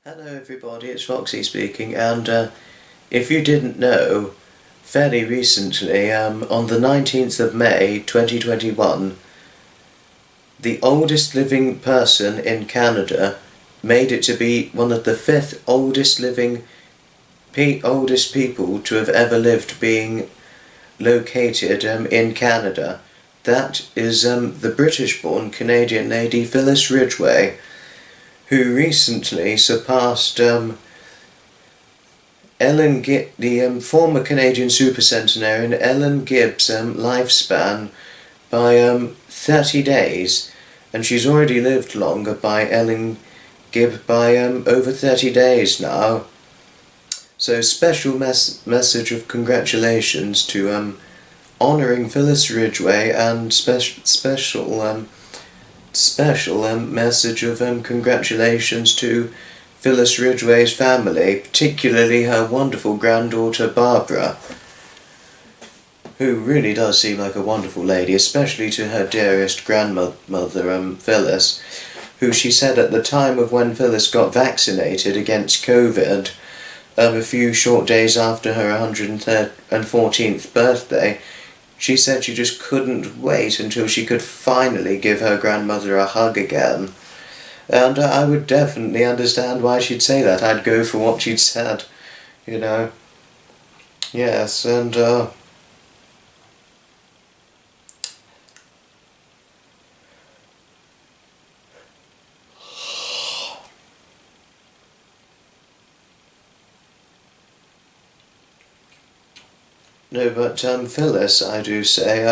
Hello everybody, it's Foxy speaking, and if you didn't know, fairly recently, on the 19th of May 2021, the oldest living person in Canada made it to be one of the fifth oldest oldest people to have ever lived, being located in Canada. That is the British-born Canadian lady Phyllis Ridgway, who recently surpassed the former Canadian supercentenarian Ellen Gibb's lifespan by 30 days, and she's already lived longer by Ellen Gibb by over 30 days now. So special message of congratulations to honouring Phyllis Ridgway, and special message of congratulations to Phyllis Ridgway's family, particularly her wonderful granddaughter Barbara, who really does seem like a wonderful lady, especially to her dearest grandmother Phyllis, who she said at the time of when Phyllis got vaccinated against COVID, a few short days after her 114th birthday, she said she just couldn't wait until she could finally give her grandmother a hug again. And I would definitely understand why she'd say that. I'd go for what she'd said, you know. Yes, and no, but Phyllis, I do say,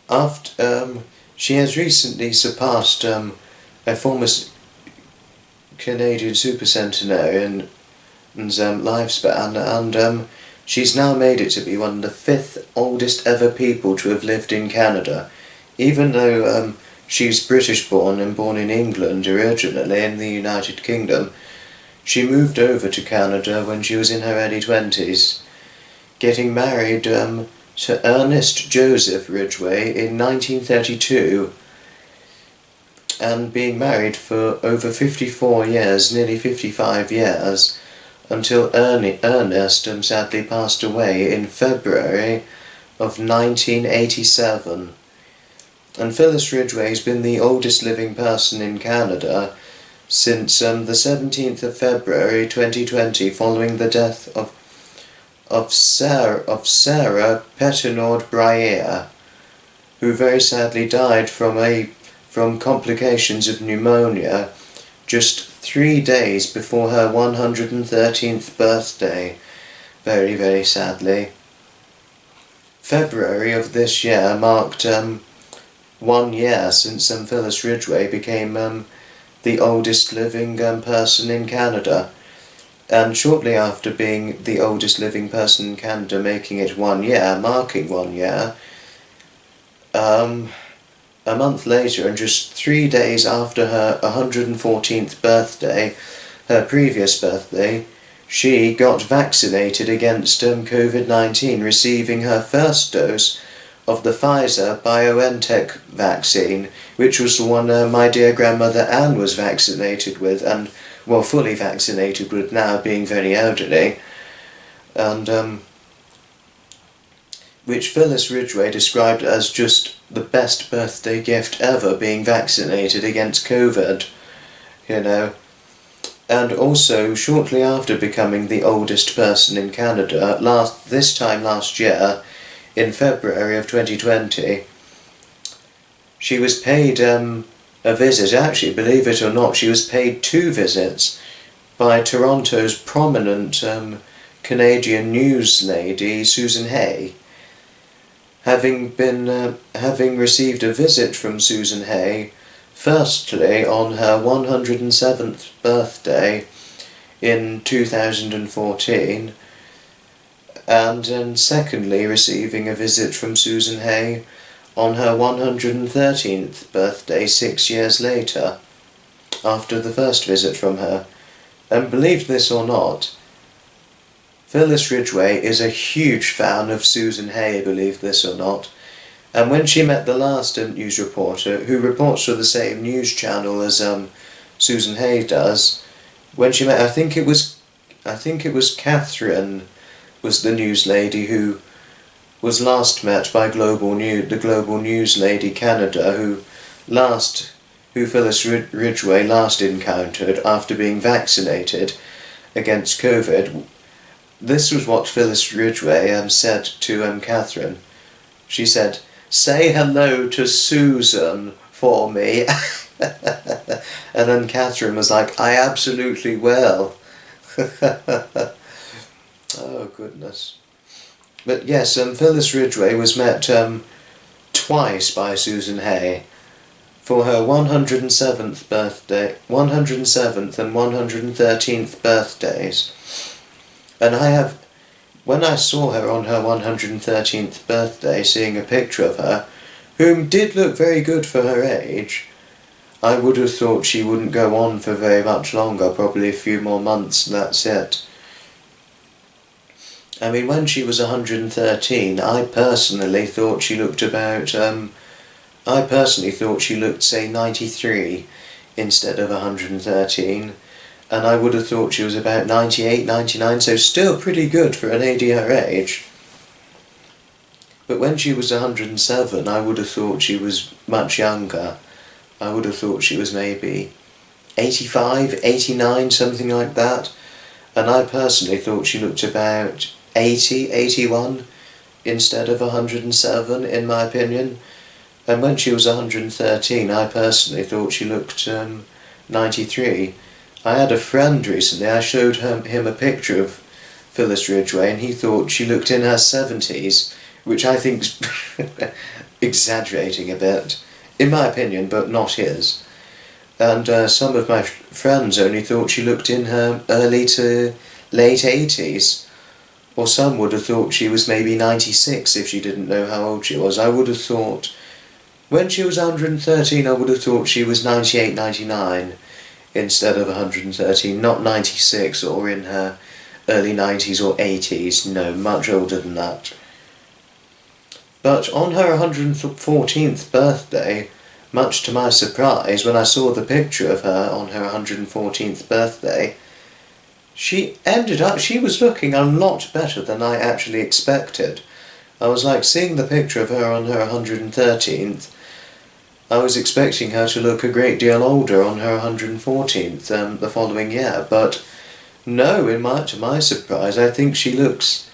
after she has recently surpassed a former Canadian supercentenarian's lifespan, and she's now made it to be one of the fifth oldest ever people to have lived in Canada, even though she's British-born and born in England originally, in the United Kingdom. She moved over to Canada when she was in her early 20s, getting married to Ernest Joseph Ridgway in 1932, and being married for over 54 years, nearly 55 years, until Ernest sadly passed away in February of 1987. And Phyllis Ridgway has been the oldest living person in Canada since the 17th of February 2020, following the death of Sarah Petinord Briere, who very sadly died from complications of pneumonia just 3 days before her 113th birthday. Very, very sadly. February of this year marked 1 year since Phyllis Ridgway became the oldest living person in Canada. And shortly after being the oldest living person in Canada, making it 1 year, marking 1 year, a month later, and just 3 days after her 114th birthday, her previous birthday, she got vaccinated against COVID-19, receiving her first dose of the Pfizer-BioNTech vaccine, which was the one my dear grandmother Anne was vaccinated with, and well, fully vaccinated with now, being very elderly, and which Phyllis Ridgway described as just the best birthday gift ever, being vaccinated against COVID, you know. And also, shortly after becoming the oldest person in Canada, this time last year, in February of 2020, she was paid a visit. Actually, believe it or not, she was paid 2 visits by Toronto's prominent Canadian news lady, Susan Hay. Having received a visit from Susan Hay, firstly on her 107th birthday in 2014, and then secondly receiving a visit from Susan Hay on her 113th birthday 6 years later, after the first visit from her. And believe this or not, Phyllis Ridgway is a huge fan of Susan Hay, believe this or not. And when she met the last news reporter, who reports for the same news channel as Susan Hay does, when she met, I think it was Catherine was the news lady who was last met by the Global News Lady Canada, who Phyllis Ridgway last encountered after being vaccinated against COVID. This was what Phyllis Ridgway said to Catherine. She said, "Say hello to Susan for me." And then Catherine was like, "I absolutely will." Oh goodness. But yes, Phyllis Ridgway was met twice by Susan Hay for her 107th birthday, 107th and 113th birthdays. And when I saw her on her 113th birthday, seeing a picture of her, whom did look very good for her age, I would have thought she wouldn't go on for very much longer, probably a few more months, and that's it. I mean, when she was 113, I personally thought she looked say 93 instead of 113, and I would have thought she was about 98, 99, so still pretty good for a lady her age. But when she was 107, I would have thought she was much younger. I would have thought she was maybe 85, 89, something like that. And I personally thought she looked about 80, 81 instead of 107, in my opinion. And when she was 113, I personally thought she looked 93. I had a friend recently, I showed him a picture of Phyllis Ridgway, and he thought she looked in her 70s, which I think's exaggerating a bit, in my opinion, but not his. And some of my friends only thought she looked in her early to late 80s. Or some would have thought she was maybe 96 if she didn't know how old she was. I would have thought, when she was 113, I would have thought she was 98, 99 instead of 113, not 96 or in her early 90s or 80s, no, much older than that. But on her 114th birthday, much to my surprise, when I saw the picture of her on her 114th birthday, she was looking a lot better than I actually expected. I was like, seeing the picture of her on her 113th, I was expecting her to look a great deal older on her 114th the following year, but no, to my surprise, I think she looks,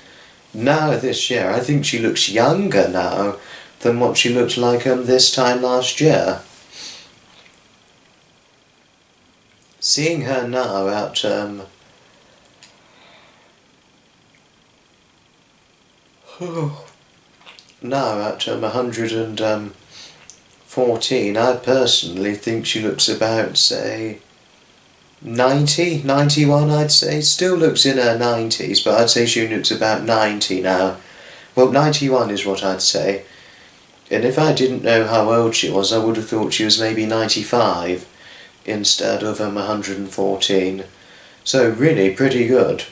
now this year, I think she looks younger now than what she looked like this time last year. Seeing her now at now at 114, I personally think she looks about, say, 90, 91, I'd say. Still looks in her 90s, but I'd say she looks about 90 now. Well, 91 is what I'd say. And if I didn't know how old she was, I would have thought she was maybe 95 instead of 114. So really pretty good.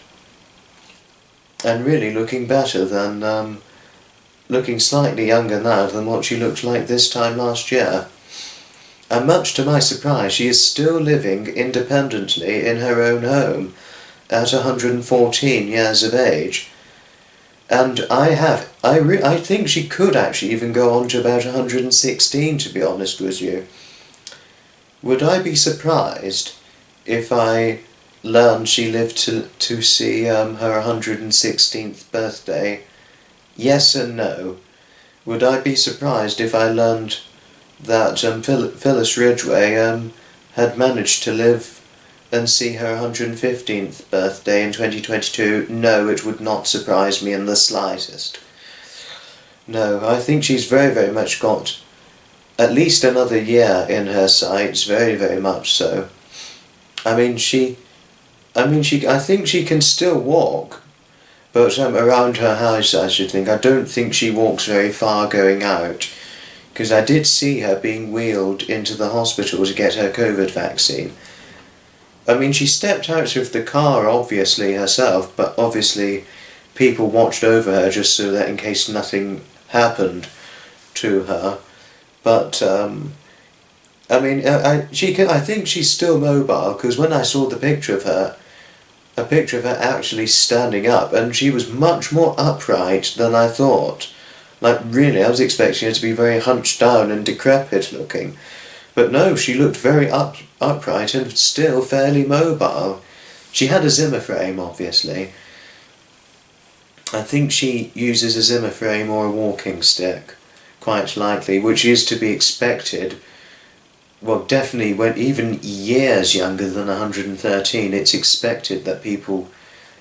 And really looking better than, looking slightly younger now than what she looked like this time last year. And much to my surprise, she is still living independently in her own home at 114 years of age. And I think she could actually even go on to about 116, to be honest with you. Would I be surprised if I learned she lived to see her 116th birthday? Yes and no. Would I be surprised if I learned that Phyllis Ridgway had managed to live and see her 115th birthday in 2022? No, it would not surprise me in the slightest. No, I think she's very, very much got at least another year in her sights, very, very much so. I think she can still walk, but around her house, I should think. I don't think she walks very far going out, because I did see her being wheeled into the hospital to get her COVID vaccine. I mean, she stepped out of the car, obviously, herself, but obviously people watched over her just so that in case nothing happened to her. But I mean, I think she's still mobile, because when I saw the picture of her, a picture of her actually standing up, and she was much more upright than I thought. Like, really, I was expecting her to be very hunched down and decrepit looking. But no, she looked very upright and still fairly mobile. She had a Zimmer frame, obviously. I think she uses a Zimmer frame or a walking stick, quite likely, which is to be expected. Well, definitely, when even years younger than 113, it's expected that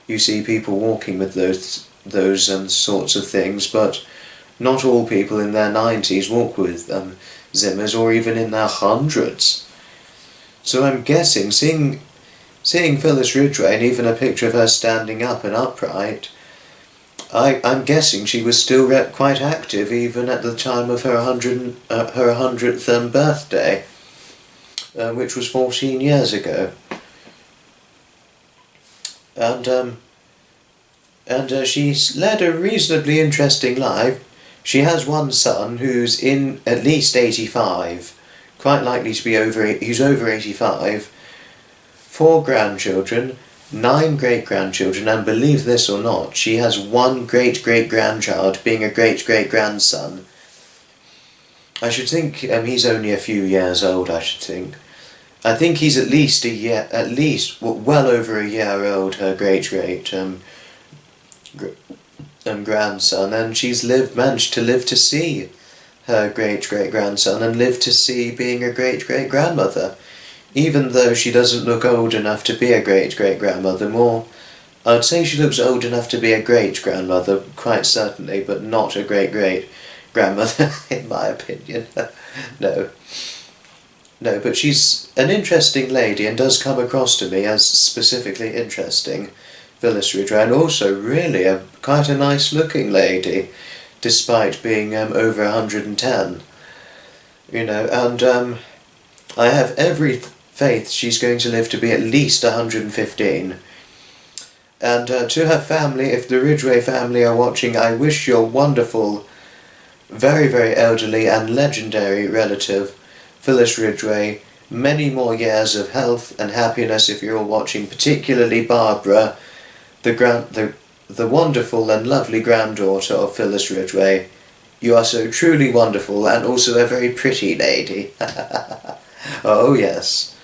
you see people walking with those sorts of things, but not all people in their 90s walk with Zimmers, or even in their hundreds. So I'm guessing, seeing Phyllis Ridgway, and even a picture of her standing up and upright, I'm guessing she was still quite active even at the time of her 100th birthday, which was 14 years ago. And she's led a reasonably interesting life. She has one son who's in at least 85, quite likely to be he's over 85, 4 grandchildren, 9 great-grandchildren, and believe this or not, she has 1 great-great-grandchild, being a great-great-grandson. I should think he's only a few years old, I should think. I think he's at least well over a year old, her great-great grandson, and she's managed to live to see her great-great-grandson and live to see being a great-great-grandmother. Even though she doesn't look old enough to be a great-great-grandmother, I'd say she looks old enough to be a great-grandmother, quite certainly, but not a great-great-grandmother, in my opinion. No, but she's an interesting lady and does come across to me as specifically interesting, Phyllis Ridgway, and also really quite a nice-looking lady, despite being over 110. And I have every faith she's going to live to be at least 115. And to her family, if the Ridgway family are watching, I wish your wonderful, very, very elderly and legendary relative, Phyllis Ridgway, many more years of health and happiness if you're all watching, particularly Barbara, the wonderful and lovely granddaughter of Phyllis Ridgway. You are so truly wonderful, and also a very pretty lady. Oh yes.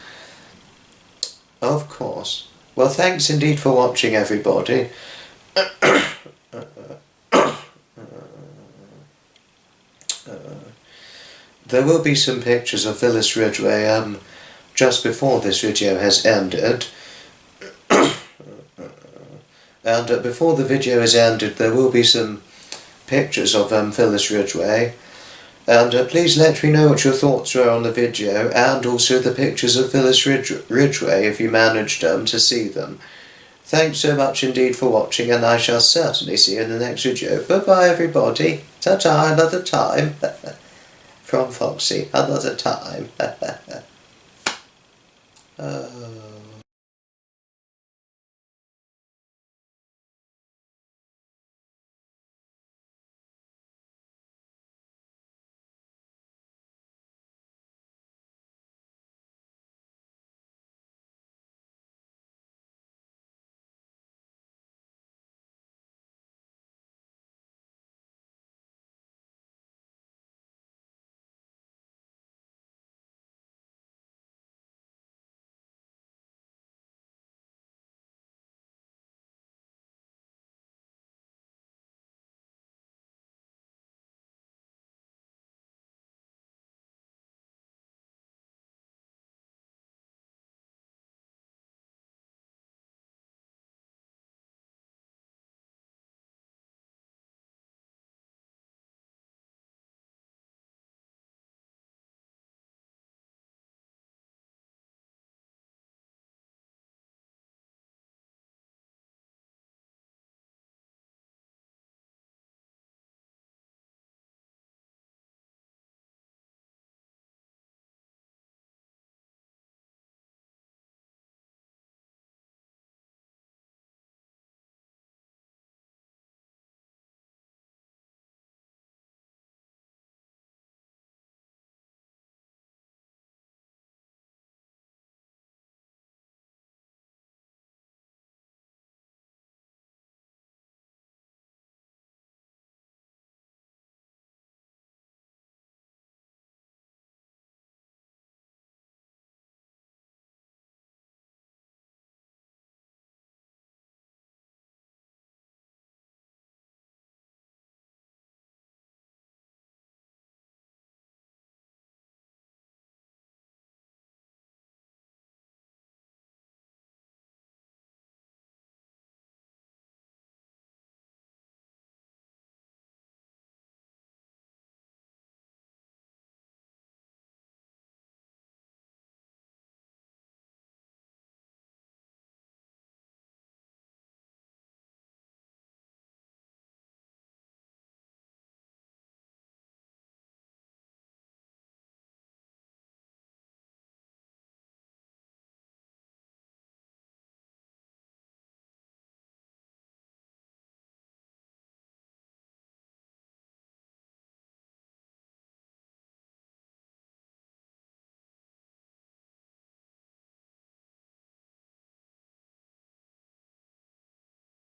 Of course. Well, thanks indeed for watching, everybody. There will be some pictures of Phyllis Ridgway just before this video has ended. And before the video is ended, there will be some pictures of Phyllis Ridgway. And please let me know what your thoughts were on the video, and also the pictures of Phyllis Ridgway if you managed to see them. Thanks so much indeed for watching, and I shall certainly see you in the next video. Bye-bye, everybody. Ta-ta, another time. From Foxy, another time.